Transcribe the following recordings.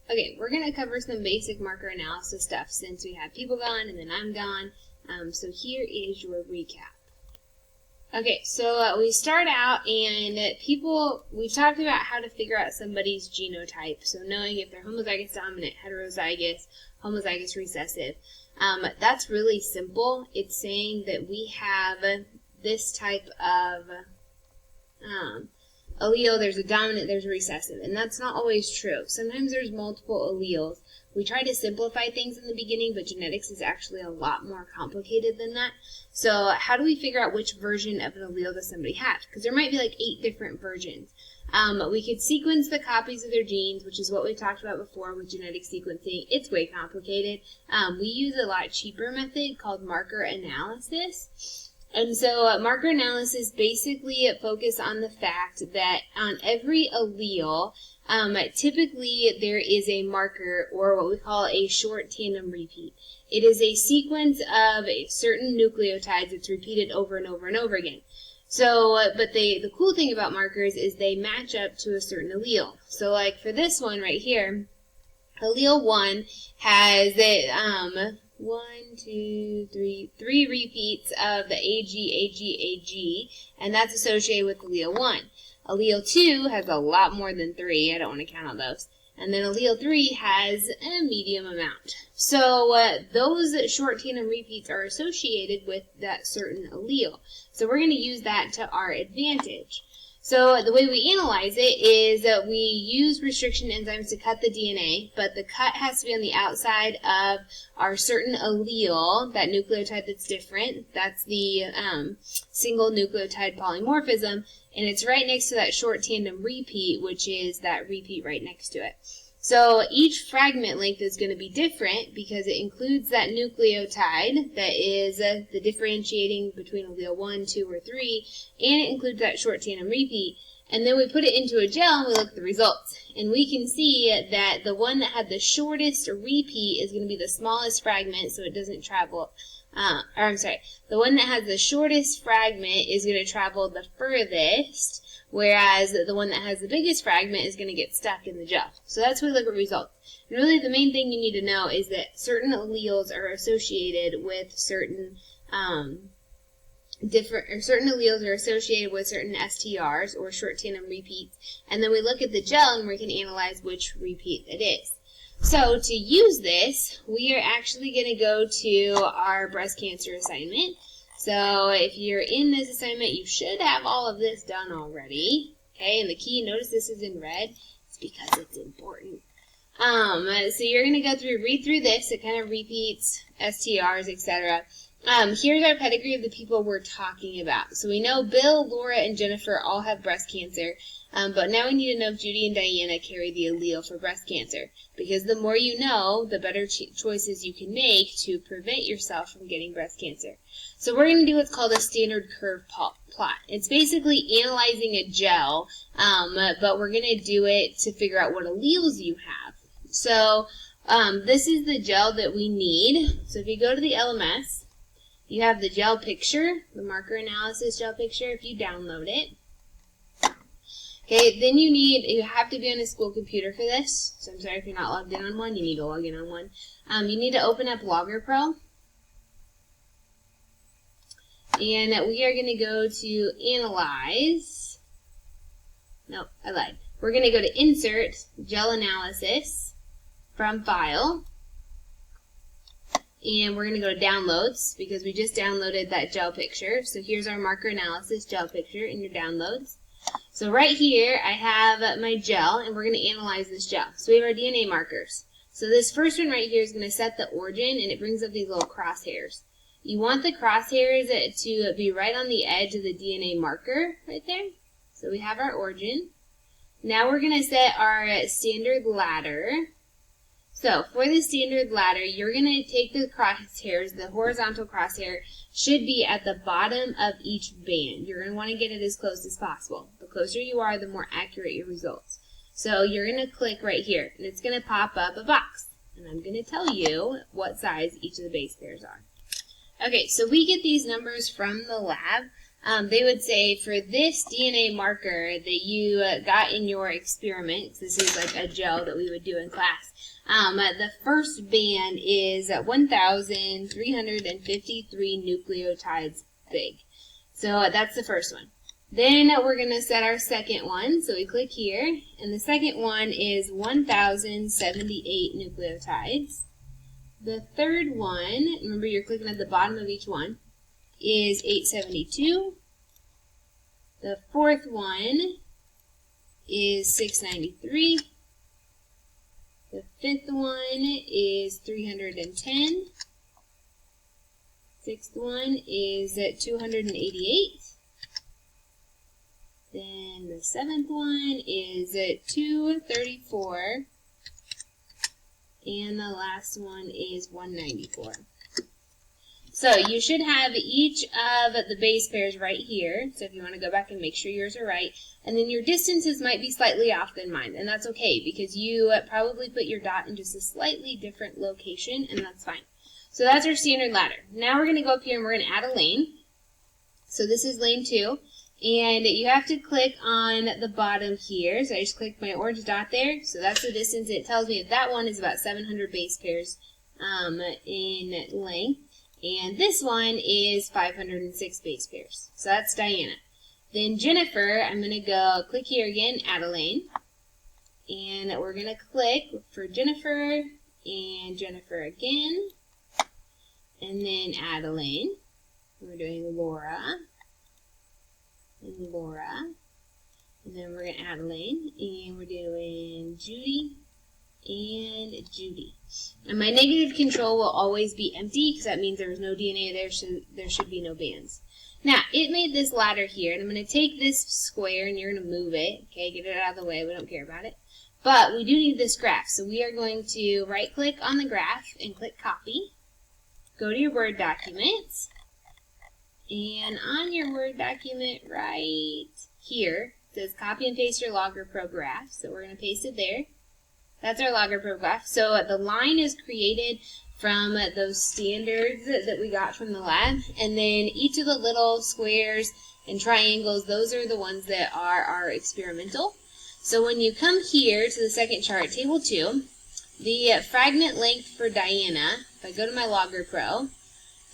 Okay, we're going to cover some basic marker analysis stuff since we have people gone and then I'm gone. So here is your recap. Okay, so we start out and we've talked about how to figure out somebody's genotype. So knowing if they're homozygous dominant, heterozygous, homozygous recessive. That's really simple. It's saying that we have this type of allele, there's a dominant, there's a recessive, and that's not always true. Sometimes there's multiple alleles. We try to simplify things in the beginning, but genetics is actually a lot more complicated than that. So how do we figure out which version of an allele does somebody have? Because there might be like 8 different versions. We could sequence the copies of their genes, which is what we talked about before with genetic sequencing. It's way complicated. We use a lot cheaper method called marker analysis. And so marker analysis basically focus on the fact that on every allele, typically there is a marker or what we call a short tandem repeat. It is a sequence of certain nucleotides that's repeated over and over and over again. So, but the cool thing about markers is they match up to a certain allele. So like for this one right here, allele 1 has three repeats of the AG, and that's associated with allele 1. Allele 2 has a lot more than 3. I don't want to count on those. And then allele 3 has a medium amount. So those short tandem repeats are associated with that certain allele. So we're going to use that to our advantage. So the way we analyze it is that we use restriction enzymes to cut the DNA, but the cut has to be on the outside of our certain allele, that nucleotide that's different. That's the single nucleotide polymorphism, and it's right next to that short tandem repeat, which is that repeat right next to it. So each fragment length is going to be different because it includes that nucleotide that is the differentiating between allele 1, 2, or 3, and it includes that short tandem repeat. And then we put it into a gel and we look at the results. And we can see that the one that had the shortest repeat is going to be the smallest fragment, so it doesn't travel. The one that has the shortest fragment is going to travel the furthest, whereas the one that has the biggest fragment is going to get stuck in the gel. So that's why we look at results. And really the main thing you need to know is that certain alleles are associated with certain certain alleles are associated with certain STRs or short tandem repeats, and then we look at the gel and we can analyze which repeat it is. So to use this, we are actually going to go to our breast cancer assignment. So if you're in this assignment, you should have all of this done already. Okay, and the key, notice this is in red. It's because it's important. So you're going to go through, read through this. It kind of repeats STRs, etc. Here's our pedigree of the people we're talking about. So we know Bill, Laura, and Jennifer all have breast cancer, but now we need to know if Judy and Diana carry the allele for breast cancer, because the more you know, the better choices you can make to prevent yourself from getting breast cancer. So we're going to do what's called a standard curve plot. It's basically analyzing a gel, but we're going to do it to figure out what alleles you have. So this is the gel that we need. So if you go to the LMS, you have the gel picture, the marker analysis gel picture, if you download it. Okay, then you have to be on a school computer for this. So I'm sorry if you're not logged in on one, you need to log in on one. You need to open up Logger Pro. And we are going to go to Analyze. Nope, I lied. We're going to go to Insert, Gel Analysis, from File. And we're going to go to Downloads, because we just downloaded that gel picture. So here's our marker analysis gel picture in your downloads. So right here, I have my gel, and we're going to analyze this gel. So we have our DNA markers. So this first one right here is going to set the origin, and it brings up these little crosshairs. You want the crosshairs to be right on the edge of the DNA marker right there. So we have our origin. Now we're going to set our standard ladder. So for the standard ladder, you're going to take the crosshairs, the horizontal crosshair should be at the bottom of each band. You're going to want to get it as close as possible. The closer you are, the more accurate your results. So you're going to click right here, and it's going to pop up a box. And I'm going to tell you what size each of the base pairs are. Okay, so we get these numbers from the lab. they would say for this DNA marker that you got in your experiment, this is like a gel that we would do in class, the first band is 1,353 nucleotides big. So that's the first one. Then we're going to set our second one. So we click here, and the second one is 1,078 nucleotides. The third one, remember you're clicking at the bottom of each one, is 872. The fourth one is 693. The fifth one is 310. Sixth one is 288. Then the seventh one is 234. And the last one is 194. So you should have each of the base pairs right here. So if you want to go back and make sure yours are right. And then your distances might be slightly off than mine. And that's okay because you probably put your dot in just a slightly different location, and that's fine. So that's our standard ladder. Now we're going to go up here and we're going to add a lane. So this is lane 2. And you have to click on the bottom here. So I just clicked my orange dot there. So that's the distance. It tells me that one is about 700 base pairs in length. And this one is 506 base pairs. So that's Diana. Then Jennifer, I'm going to go click here again, add a lane. And we're going to click for Jennifer and Jennifer again. And then add a lane. We're doing Laura. And Laura, and then we're going to add a lane, and we're doing Judy and Judy. And my negative control will always be empty because that means there was no DNA there, so there should be no bands. Now, it made this ladder here, and I'm going to take this square and you're going to move it. Okay, get it out of the way, we don't care about it. But we do need this graph, so we are going to right click on the graph and click copy. Go to your Word document. And on your Word document right here, it says copy and paste your Logger Pro graph. So we're going to paste it there. That's our Logger Pro graph. So the line is created from those standards that we got from the lab. And then each of the little squares and triangles, those are the ones that are our experimental. So when you come here to the second chart, table 2, the fragment length for Diana, if I go to my Logger Pro,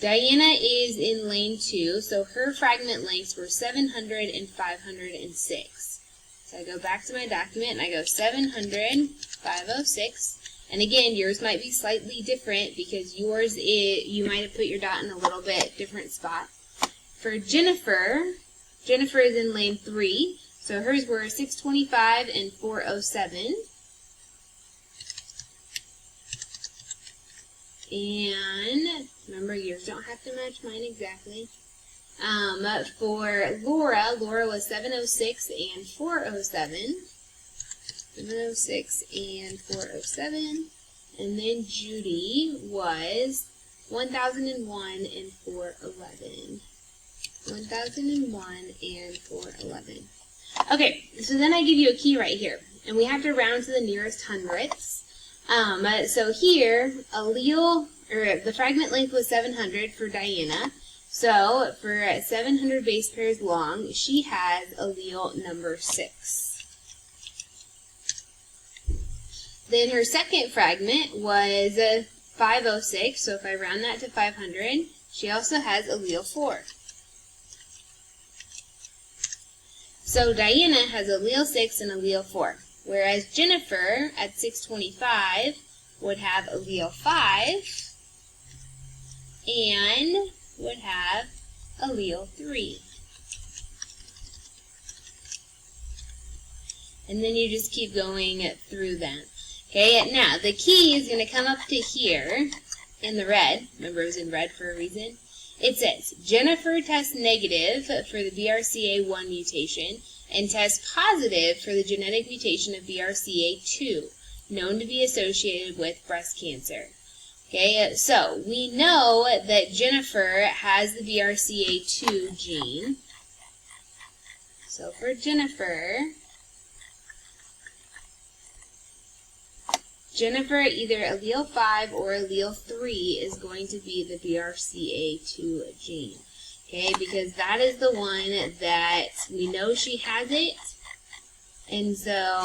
Diana is in lane 2, so her fragment lengths were 700 and 506. So I go back to my document and I go 700, 506. And again, yours might be slightly different because yours you might have put your dot in a little bit different spot. For Jennifer, Jennifer is in lane 3, so hers were 625 and 407. And remember, yours don't have to match mine exactly. For Laura, Laura was 706 and 407. 706 and 407. And then Judy was 1001 and 411. 1001 and 411. Okay, so then I give you a key right here. And we have to round to the nearest hundredths. So here, the fragment length was 700 for Diana. So for 700 base pairs long, she has allele number 6. Then her second fragment was 506. So if I round that to 500, she also has allele 4. So Diana has allele 6 and allele 4. Whereas Jennifer, at 625, would have allele 5 and would have allele 3. And then you just keep going through them. Okay, now the key is going to come up to here in the red. Remember, it was in red for a reason. It says, Jennifer tests negative for the BRCA1 mutation and tests positive for the genetic mutation of BRCA2, known to be associated with breast cancer. Okay, so we know that Jennifer has the BRCA2 gene. So for Jennifer, either allele 5 or allele 3 is going to be the BRCA2 gene. Okay, because that is the one that we know she has it. And so,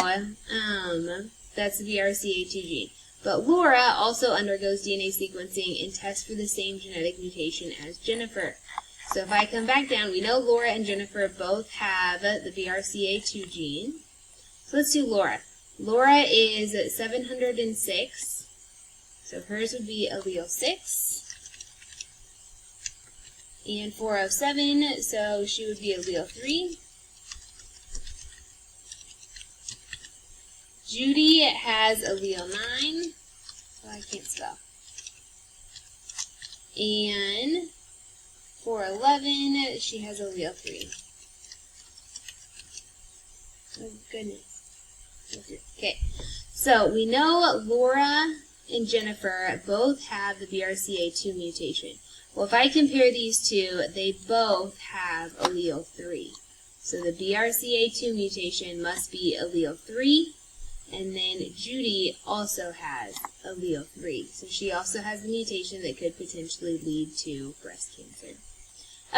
that's the BRCA2 gene. But Laura also undergoes DNA sequencing and tests for the same genetic mutation as Jennifer. So if I come back down, we know Laura and Jennifer both have the BRCA2 gene. So let's do Laura. Laura is 706. So hers would be allele 6. And 407, so she would be allele 3. Judy has allele 9. Oh, I can't spell. And 411, she has allele 3. Oh, goodness. Okay, so we know Laura and Jennifer both have the BRCA2 mutation. Well, if I compare these two, they both have allele 3. So the BRCA2 mutation must be allele 3, and then Judy also has allele 3. So she also has the mutation that could potentially lead to breast cancer.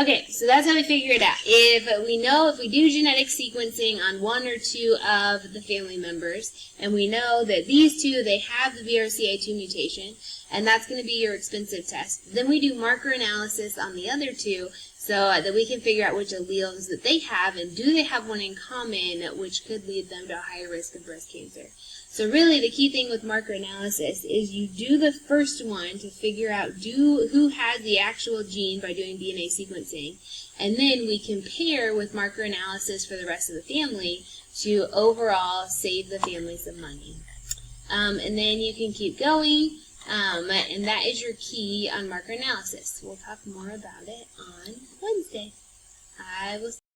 Okay, so that's how we figure it out. If we do genetic sequencing on one or two of the family members, and we know that these two, they have the BRCA2 mutation, and that's going to be your expensive test, then we do marker analysis on the other two so that we can figure out which alleles that they have, and do they have one in common, which could lead them to a higher risk of breast cancer. So really, the key thing with marker analysis is you do the first one to figure out who has the actual gene by doing DNA sequencing, and then we compare with marker analysis for the rest of the family to overall save the family some money. And then you can keep going, and that is your key on marker analysis. We'll talk more about it on Wednesday. I will